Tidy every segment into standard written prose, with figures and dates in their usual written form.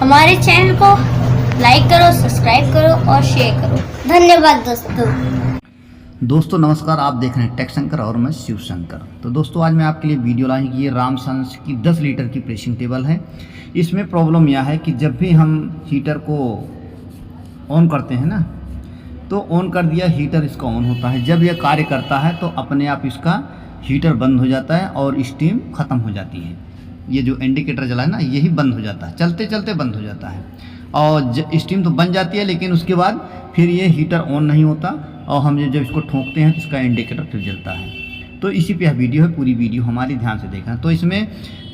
हमारे चैनल को लाइक करो, सब्सक्राइब करो और शेयर करो। धन्यवाद दोस्तों नमस्कार, आप देख रहे हैं टेक शंकर और मैं शिव शंकर। तो दोस्तों आज मैं आपके लिए वीडियो लाई कि ये रामसंस की 10 लीटर की प्रेसिंग टेबल है। इसमें प्रॉब्लम यह है कि जब भी हम हीटर को ऑन करते हैं ना, तो ऑन कर दिया, हीटर इसका ऑन होता है। जब यह कार्य करता है तो अपने आप इसका हीटर बंद हो जाता है और स्टीम ख़त्म हो जाती है। ये जो इंडिकेटर जला है ना, यही बंद हो जाता है, चलते चलते बंद हो जाता है और स्टीम तो बन जाती है, लेकिन उसके बाद फिर ये हीटर ऑन नहीं होता और हम जब इसको ठोकते हैं तो इसका इंडिकेटर फिर जलता है। तो इसी पे यह वीडियो है, पूरी वीडियो हमारी ध्यान से देखना। तो इसमें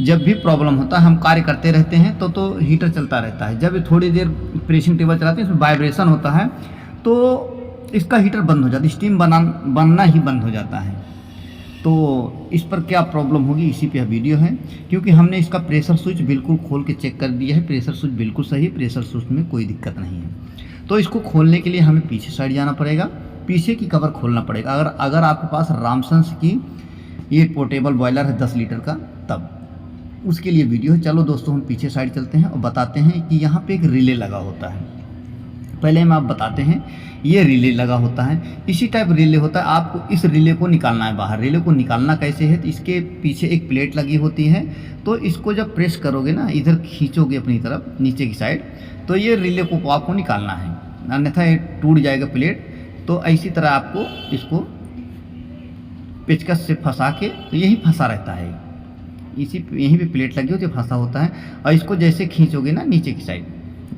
जब भी प्रॉब्लम होता है, हम कार्य करते रहते हैं तो हीटर चलता रहता है। जब थोड़ी देर प्रेसिंग टेबल चलाते हैं, इसमें वाइब्रेशन होता है तो इसका हीटर बंद हो जाता है, स्टीम बनना ही बंद हो जाता है। तो इस पर क्या प्रॉब्लम होगी, इसी पे यह वीडियो है। क्योंकि हमने इसका प्रेशर स्विच बिल्कुल खोल के चेक कर दिया है, प्रेशर स्विच बिल्कुल सही, प्रेशर स्विच में कोई दिक्कत नहीं है। तो इसको खोलने के लिए हमें पीछे साइड जाना पड़ेगा, पीछे की कवर खोलना पड़ेगा। अगर आपके पास रामसंस की ये पोर्टेबल बॉयलर है 10 लीटर का, तब उसके लिए वीडियो है। चलो दोस्तों हम पीछे साइड चलते हैं और बताते हैं कि यहाँ पे एक रिले लगा होता है। पहले हम आप बताते हैं, ये रिले लगा होता है, इसी टाइप रिले होता है। आपको इस रिले को निकालना है बाहर। रिले को निकालना कैसे है, तो इसके पीछे एक प्लेट लगी होती है, तो इसको जब प्रेस करोगे ना, इधर खींचोगे अपनी तरफ नीचे की साइड, तो ये रिले को आपको निकालना है, अन्यथा ये टूट जाएगा प्लेट। तो इसी तरह आपको इसको पेचकस से फंसा के, तो यही फंसा रहता है, यहीं पे प्लेट लगी होती है, फंसा होता है। और इसको जैसे खींचोगे ना नीचे की साइड,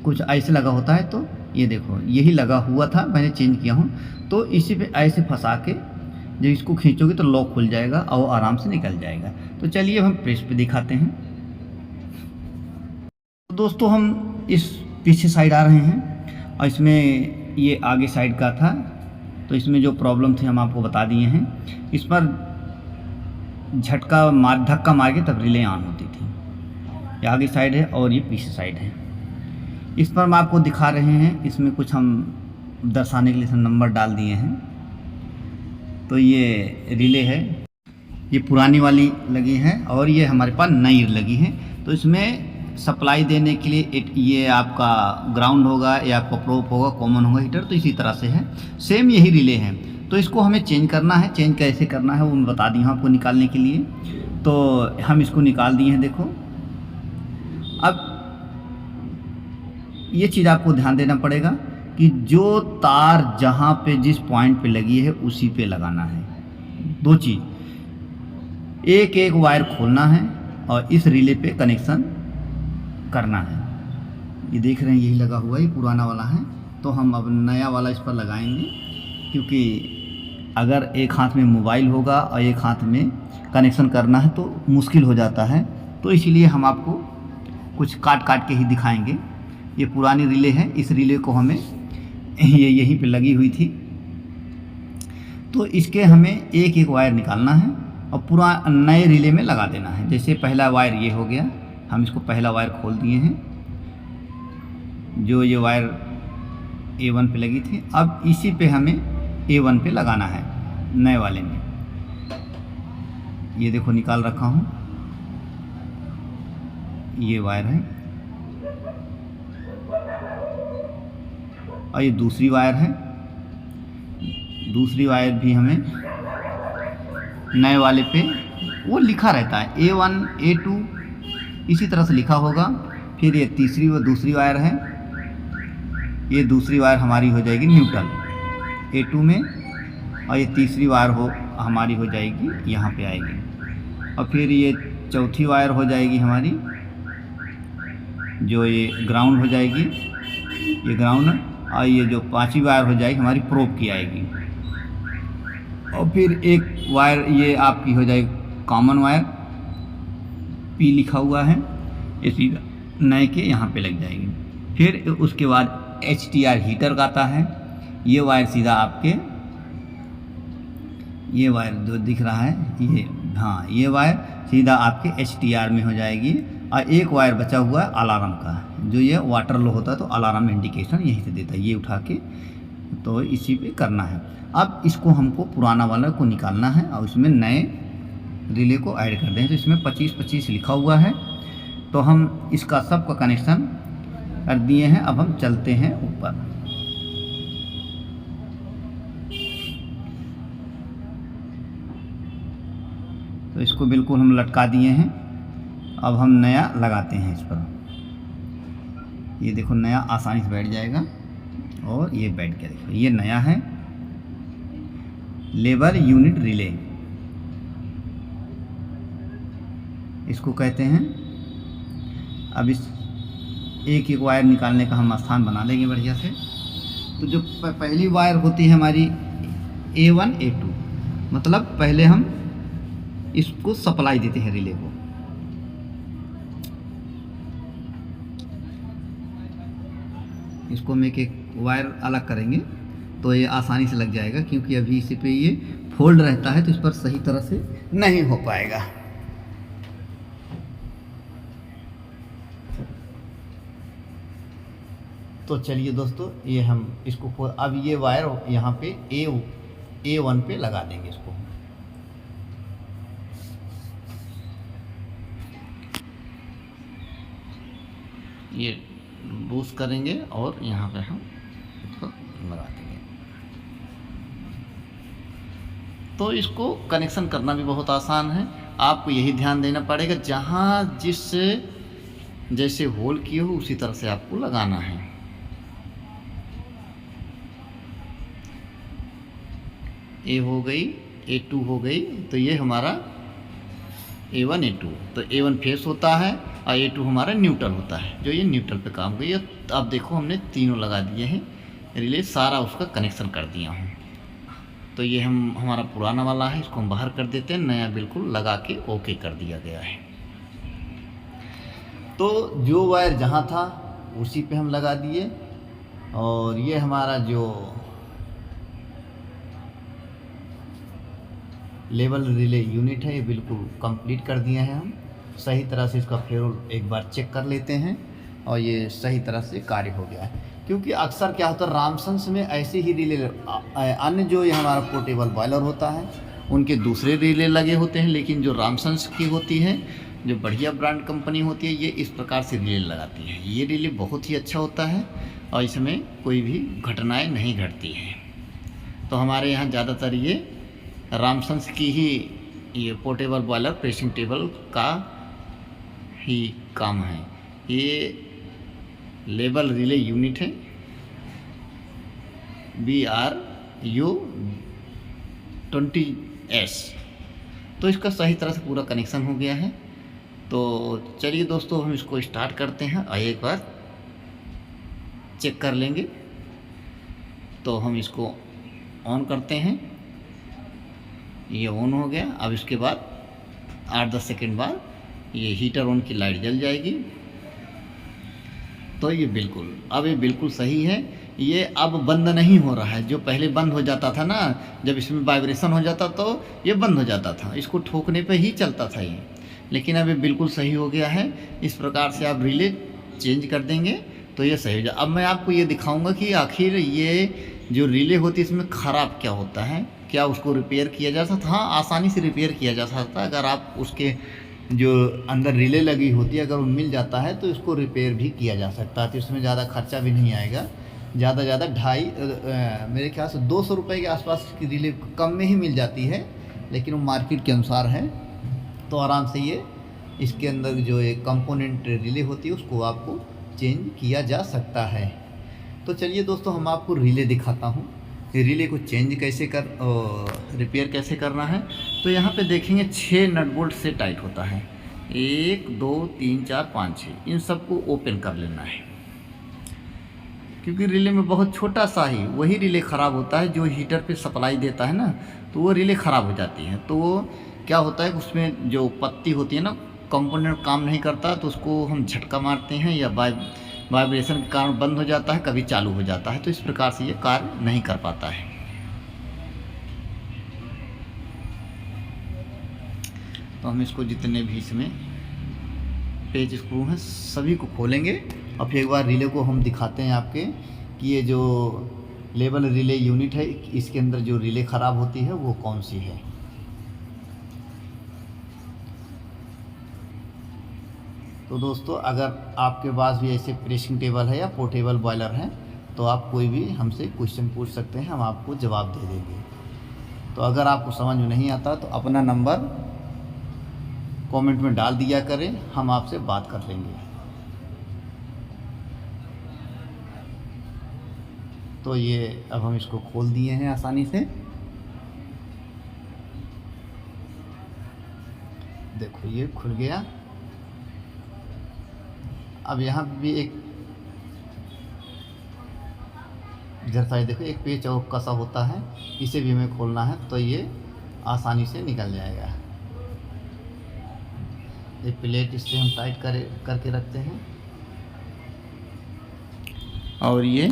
कुछ ऐसे लगा होता है, तो ये देखो यही लगा हुआ था, मैंने चेंज किया हूँ। तो इसी पे ऐसे फंसा के जब इसको खींचोगे तो लॉक खुल जाएगा और आराम से निकल जाएगा। तो चलिए अब हम प्रेस पे दिखाते हैं। तो दोस्तों हम इस पीछे साइड आ रहे हैं और इसमें ये आगे साइड का था, तो इसमें जो प्रॉब्लम थी हम आपको बता दिए हैं। इस पर धक्का मार के तब रिले ऑन होती थी। ये आगे साइड है और ये पीछे साइड है। इस पर हम आपको दिखा रहे हैं, इसमें कुछ हम दर्शाने के लिए नंबर डाल दिए हैं। तो ये रिले है, ये पुरानी वाली लगी है और ये हमारे पास नई लगी है। तो इसमें सप्लाई देने के लिए ये आपका ग्राउंड होगा या आपका प्रोप होगा, कॉमन होगा हीटर, तो इसी तरह से है। सेम यही रिले है। तो इसको हमें चेंज करना है। चेंज कैसे करना है वो मैं बता दी हूँ आपको निकालने के लिए। तो हम इसको निकाल दिए हैं, देखो। अब ये चीज़ आपको ध्यान देना पड़ेगा कि जो तार जहाँ पे जिस पॉइंट पे लगी है उसी पे लगाना है। दो चीज़, एक एक वायर खोलना है और इस रिले पे कनेक्शन करना है। ये देख रहे हैं यही लगा हुआ है, ये पुराना वाला है। तो हम अब नया वाला इस पर लगाएंगे, क्योंकि अगर एक हाथ में मोबाइल होगा और एक हाथ में कनेक्शन करना है तो मुश्किल हो जाता है। तो इसीलिए हम आपको कुछ काट के ही दिखाएंगे। ये पुरानी रिले है, इस रिले को हमें ये यहीं पे लगी हुई थी, तो इसके हमें एक एक वायर निकालना है और पूरा नए रिले में लगा देना है। जैसे पहला वायर ये हो गया, हम इसको पहला वायर खोल दिए हैं, जो ये वायर A1 पे लगी थी। अब इसी पे हमें A1 पे लगाना है, नए वाले में। ये देखो निकाल रखा हूँ, ये वायर है और ये दूसरी वायर है। दूसरी वायर भी हमें नए वाले पे वो लिखा रहता है A1 A2 इसी तरह से लिखा होगा। फिर ये तीसरी व दूसरी वायर है, ये दूसरी वायर हमारी हो जाएगी न्यूट्रल A2 में, और ये तीसरी वायर हमारी हो जाएगी यहाँ पे आएगी। और फिर ये चौथी वायर हो जाएगी हमारी, जो ये ग्राउंड हो जाएगी, ये ग्राउंड। और ये जो पांचवी वायर हो जाएगी हमारी प्रोप की आएगी। और फिर एक वायर ये आपकी हो जाएगी कॉमन वायर, P लिखा हुआ है, ये सीधा नए के यहाँ पे लग जाएगी। फिर उसके बाद HTR हीटर का आता है, ये वायर सीधा आपके, ये वायर जो दिख रहा है ये, हाँ ये वायर सीधा आपके HTR में हो जाएगी। और एक वायर बचा हुआ है अलार्म का, जो ये वाटर लो होता है तो अलार्म इंडिकेशन यहीं से देता है, ये उठा के तो इसी पे करना है। अब इसको हमको पुराना वाला को निकालना है और उसमें नए रिले को ऐड कर दें। तो इसमें 25-25 लिखा हुआ है, तो हम इसका सबका कनेक्शन कर दिए हैं। अब हम चलते हैं ऊपर। तो इसको बिल्कुल हम लटका दिए हैं। अब हम नया लगाते हैं इस पर। ये देखो नया आसानी से बैठ जाएगा और ये बैठ गया। देखो ये नया है, लेबर यूनिट रिले इसको कहते हैं। अब इस एक एक वायर निकालने का हम स्थान बना लेंगे बढ़िया से। तो जो पहली वायर होती है हमारी A1 A2, मतलब पहले हम इसको सप्लाई देते हैं रिले को। इसको हम एक एक वायर अलग करेंगे तो ये आसानी से लग जाएगा, क्योंकि अभी इसी पे ये फोल्ड रहता है तो इस पर सही तरह से नहीं हो पाएगा। तो चलिए दोस्तों, ये हम इसको अब ये वायर यहाँ पे A1 पे लगा देंगे इसको। ये लूज करेंगे और यहाँ पे हम इसको लगा देंगे। तो इसको कनेक्शन करना भी बहुत आसान है। आपको यही ध्यान देना पड़ेगा, जहाँ जिस जैसे होल किए हो उसी तरह से आपको लगाना है। A हो गई, A2 हो गई, तो ये हमारा A1 A2। तो A1 फेस होता है और A2 हमारा न्यूट्रल होता है, जो ये न्यूट्रल पे काम करिए। अब देखो हमने तीनों लगा दिए हैं रिले, सारा उसका कनेक्शन कर दिया हूँ। तो ये हमारा पुराना वाला है, इसको हम बाहर कर देते हैं। नया बिल्कुल लगा के ओके कर दिया गया है। तो जो वायर जहाँ था उसी पे हम लगा दिए। और ये हमारा जो लेवल रिले यूनिट है ये बिल्कुल कंप्लीट कर दिए हैं हम। सही तरह से इसका फेरोल एक बार चेक कर लेते हैं और ये सही तरह से कार्य हो गया है। क्योंकि अक्सर क्या होता है, रामसन्स में ऐसे ही रिले, अन्य जो ये हमारा पोर्टेबल बॉयलर होता है उनके दूसरे रिले लगे होते हैं, लेकिन जो रामसन्स की होती है, जो बढ़िया ब्रांड कंपनी होती है, ये इस प्रकार से रिले लगाती है। ये रिले बहुत ही अच्छा होता है और इसमें कोई भी घटनाएँ नहीं घटती हैं। तो हमारे यहाँ ज़्यादातर ये रामसन्स की ही ये पोर्टेबल बॉयलर प्रेसिंग टेबल का ही काम है। ये लेबल रिले यूनिट है BRU20S। तो इसका सही तरह से पूरा कनेक्शन हो गया है। तो चलिए दोस्तों, हम इसको स्टार्ट करते हैं और एक बार चेक कर लेंगे। तो हम इसको ऑन करते हैं। ये ऑन हो गया। अब इसके बाद 8-10 सेकेंड बाद ये हीटर ऑन की लाइट जल जाएगी। तो ये बिल्कुल सही है। ये अब बंद नहीं हो रहा है। जो पहले बंद हो जाता था ना, जब इसमें वाइब्रेशन हो जाता तो ये बंद हो जाता था, इसको ठोकने पे ही चलता था ये। लेकिन अब ये बिल्कुल सही हो गया है। इस प्रकार से आप रिले चेंज कर देंगे तो ये सही हो जाए। अब मैं आपको ये दिखाऊंगा कि आखिर ये जो रिले होती है इसमें ख़राब क्या होता है, क्या उसको रिपेयर किया जा सकता। हाँ, आसानी से रिपेयर किया जा सकता है। अगर आप उसके जो अंदर रिले लगी होती है अगर वो मिल जाता है तो इसको रिपेयर भी किया जा सकता है। तो इसमें ज़्यादा खर्चा भी नहीं आएगा। ज़्यादा 250 मेरे ख्याल से 200 रुपये के आसपास की रिले कम में ही मिल जाती है, लेकिन वो मार्केट के अनुसार है। तो आराम से ये इसके अंदर जो एक कंपोनेंट रिले होती है उसको आपको चेंज किया जा सकता है। तो चलिए दोस्तों, हम आपको रिले दिखाता हूँ, रिले को चेंज कैसे रिपेयर कैसे करना है। तो यहाँ पे देखेंगे 6 नट बोल्ट से टाइट होता है। 1 2 3 4 5 6 इन सबको ओपन कर लेना है। क्योंकि रिले में बहुत छोटा सा ही वही रिले ख़राब होता है जो हीटर पे सप्लाई देता है ना, तो वो रिले ख़राब हो जाती हैं। तो वो क्या होता है, उसमें जो पत्ती होती है ना, कंपोनेंट काम नहीं करता तो उसको हम झटका मारते हैं या वाइब्रेशन के कारण बंद हो जाता है, कभी चालू हो जाता है। तो इस प्रकार से ये कार्य नहीं कर पाता है। तो हम इसको जितने भी इसमें पेज स्क्रू हैं सभी को खोलेंगे और फिर एक बार रिले को हम दिखाते हैं आपके कि ये जो लेवल रिले यूनिट है इसके अंदर जो रिले ख़राब होती है वो कौन सी है। तो दोस्तों अगर आपके पास भी ऐसे प्रेसिंग टेबल है या पोर्टेबल बॉयलर है तो आप कोई भी हमसे क्वेश्चन पूछ सकते हैं, हम आपको जवाब दे देंगे। तो अगर आपको समझ में नहीं आता तो अपना नंबर कमेंट में डाल दिया करें, हम आपसे बात कर लेंगे। तो ये अब हम इसको खोल दिए हैं आसानी से। देखो ये खुल गया। अब यहाँ भी एक इधर साइड देखो एक पेच और कसा होता है, इसे भी हमें खोलना है तो ये आसानी से निकल जाएगा। ये प्लेट इससे हम टाइट करके रखते हैं और ये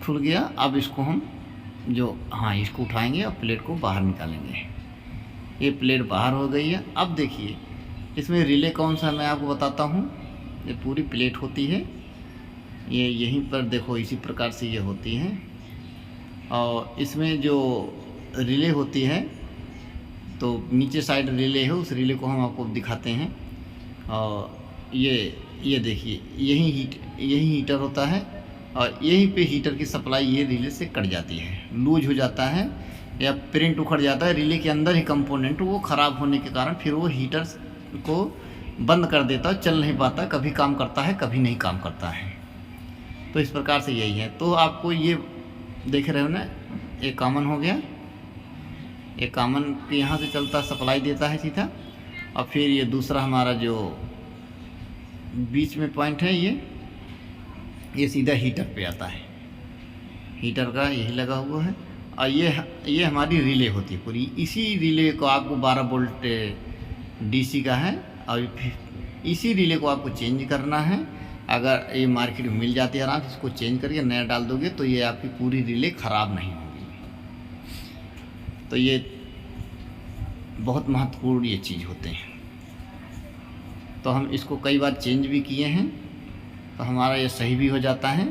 खुल गया। अब इसको हम इसको उठाएंगे और प्लेट को बाहर निकालेंगे। ये प्लेट बाहर हो गई है। अब देखिए इसमें रिले कौन सा मैं आपको बताता हूँ। ये पूरी प्लेट होती है, ये यहीं पर देखो इसी प्रकार से ये होती है। और इसमें जो रिले होती है तो नीचे साइड रिले है, उस रिले को हम आपको दिखाते हैं। और ये देखिए यही हीटर होता है और यहीं पे हीटर की सप्लाई ये रिले से कट जाती है, लूज हो जाता है या प्रिंट उखड़ जाता है। रिले के अंदर ही कंपोनेंट वो ख़राब होने के कारण फिर वो हीटर को बंद कर देता है, चल नहीं पाता, कभी काम करता है कभी नहीं काम करता है। तो इस प्रकार से यही है। तो आपको ये देख रहे हो ना, एक कॉमन हो गया, एक कॉमन के यहाँ से चलता सप्लाई देता है सीधा। और फिर ये दूसरा हमारा जो बीच में पॉइंट है ये सीधा हीटर पे आता है, हीटर का यही लगा हुआ है। और ये हमारी रिले होती है पूरी। इसी रिले को आपको 12 वोल्ट डीसी का है और इसी रिले को आपको चेंज करना है। अगर ये मार्केट में मिल जाती है आराम से, इसको चेंज करके नया डाल दोगे तो ये आपकी पूरी रिले ख़राब नहीं होगी। तो ये बहुत महत्वपूर्ण ये चीज़ होते हैं। तो हम इसको कई बार चेंज भी किए हैं तो हमारा ये सही भी हो जाता है।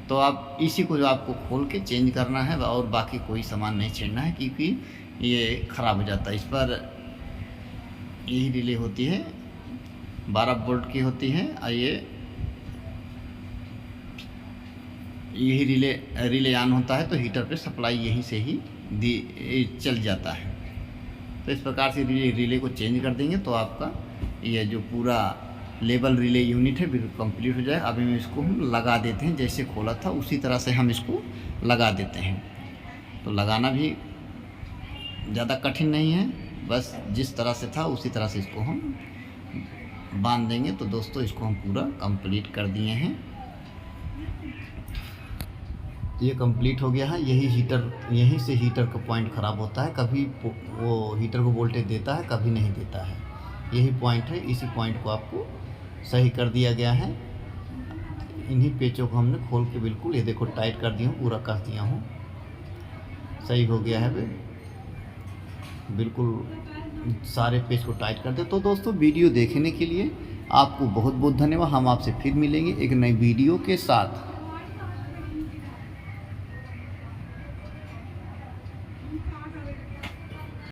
तो आप इसी को जो आपको खोल के चेंज करना है और बाकी कोई सामान नहीं छेड़ना है, क्योंकि ये ख़राब हो जाता है। इस पर यही रिले होती है, 12 वोल्ट की होती है। और यही रिले ऑन होता है तो हीटर पे सप्लाई यहीं से ही चल जाता है। तो इस प्रकार से रिले को चेंज कर देंगे तो आपका ये जो पूरा लेबल रिले यूनिट है बिल्कुल कंप्लीट हो जाए। अभी हम इसको हम लगा देते हैं, जैसे खोला था उसी तरह से हम इसको लगा देते हैं। तो लगाना भी ज़्यादा कठिन नहीं है, बस जिस तरह से था उसी तरह से इसको हम बांध देंगे। तो दोस्तों इसको हम पूरा कंप्लीट कर दिए हैं। ये कंप्लीट हो गया है। यहीं से हीटर का पॉइंट ख़राब होता है, कभी वो हीटर को वोल्टेज देता है कभी नहीं देता है। यही पॉइंट है, इसी पॉइंट को आपको सही कर दिया गया है। इन्हीं पेचों को हमने खोल के बिल्कुल ये देखो टाइट कर दिया हूँ, पूरा कर दिया हूँ, सही हो गया है। बिल्कुल सारे पेच को टाइट कर दे। तो दोस्तों वीडियो देखने के लिए आपको बहुत बहुत धन्यवाद। हम आपसे फिर मिलेंगे एक नई वीडियो के साथ।